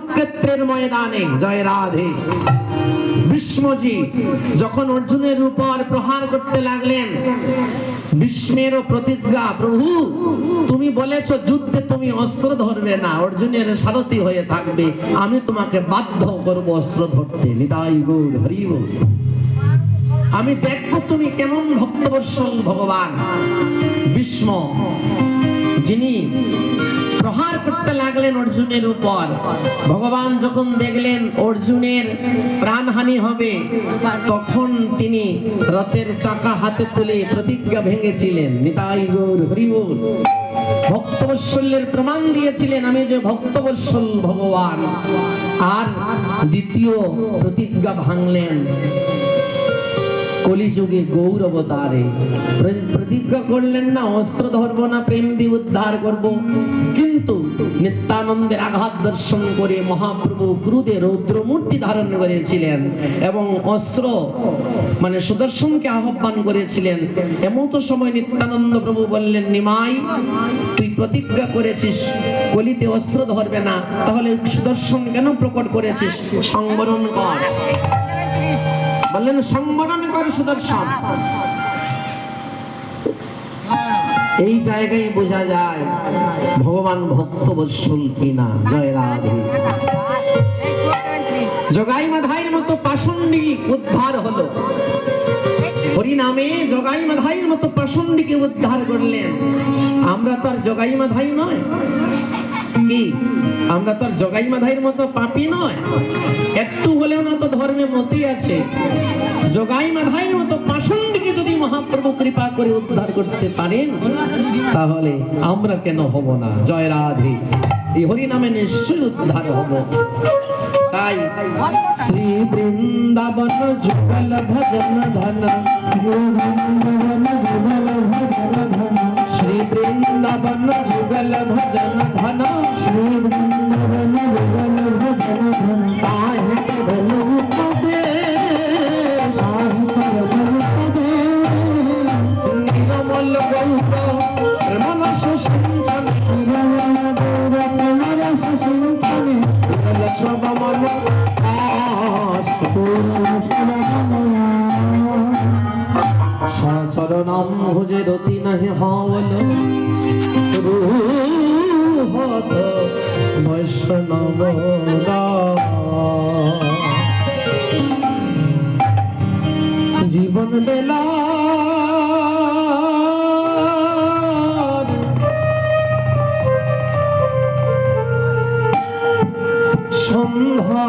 কুরুক্ষেত্রের ময়দানে, জয় রাধে, ভীষ্মজি যখন অর্জুনের উপর প্রহার করতে লাগলেন, ভীষ্মেরও প্রতিজ্ঞা, প্রভু তুমি বলেছো যুদ্ধে তুমি অস্ত্র ধরবে না, অর্জুনের সারথি হয়ে থাকবে, আমি তোমাকে বাধ্য করব অস্ত্র ধরতে। নিতাই গৌর হরি বল। আমি দেখবো তুমি কেমন ভক্তবৎসল ভগবান। ভীষ্ম যিনি প্রহার করতে লাগলেন অর্জুনের উপর, ভগবান যখন দেখলেন অর্জুনের প্রাণহানি হবে, তখন তিনি রথের চাকা হাতে তুলে প্রতিজ্ঞা ভেঙেছিলেন। নিতাই গৌর হরি বল। ভক্তবৎসল্যের প্রমাণ দিয়েছিলেন, আমি যে ভক্তবৎসল ভগবান। আর দ্বিতীয় প্রতিজ্ঞা ভাঙলেন কলিযুগে গৌর অবতারে, প্রতিজ্ঞা করলেন না অস্ত্র ধরব না, প্রেম দিয়ে উদ্ধার করব। কিন্তু নিত্যানন্দের আঘাত দর্শন করে মহাপ্রভু ক্রুদে রৌদ্র মূর্তি ধারণ করেছিলেন এবং অস্ত্র মানে সুদর্শনকে আহ্বান করেছিলেন। এমন তো সময় নিত্যানন্দ প্রভু বললেন, নিমাই তুই প্রতিজ্ঞা করেছিস কলিতে অস্ত্র ধরবে না, তাহলে সুদর্শন কেন প্রকট করেছিস? সংবরণ কর। বললেন সংবরণ করে সুদর্শন। এই জায়গায় বোঝা যায় ভগবান ভক্তবৎসল কিনা। জয় রাধে। জগাই মাধাইয়ের মতো পাষণ্ডিক উদ্ধার হলো, হরি নামে জগাই মাধাইয়ের মতো পাষণ্ডিকে উদ্ধার করলেন। আমরা তো আর জগাই মাধাই নয় কি? আমরা তো আর জগাই মাধাইয়ের মতো পাপী নয়, একটু হলেও না তো ধর্মে মতি আছে। জগাই মাধাইয়ের মতো পাষণ্ডিকে যদি মহাপ্রভু কৃপা করে উদ্ধার করতে পারেন, তাহলে আমরা কেন হব না? জয় রাধে। এই হরি নামে নিশ্চয়ই উদ্ধার হব। তাই শ্রী বৃন্দাবন যুগল ভজন ধন, শ্রী বৃন্দাবন যুগল ভজন ধন, শ্রী বৃন্দাবন যুগল ভজন ধন, তাহে বলো পদে নিরমল গৌর মনস সিঞ্চন, চরণম ভুজে রতি নাহি হল রূহত বৈষ্ণব। জীবন বেলা সন্ধ্যা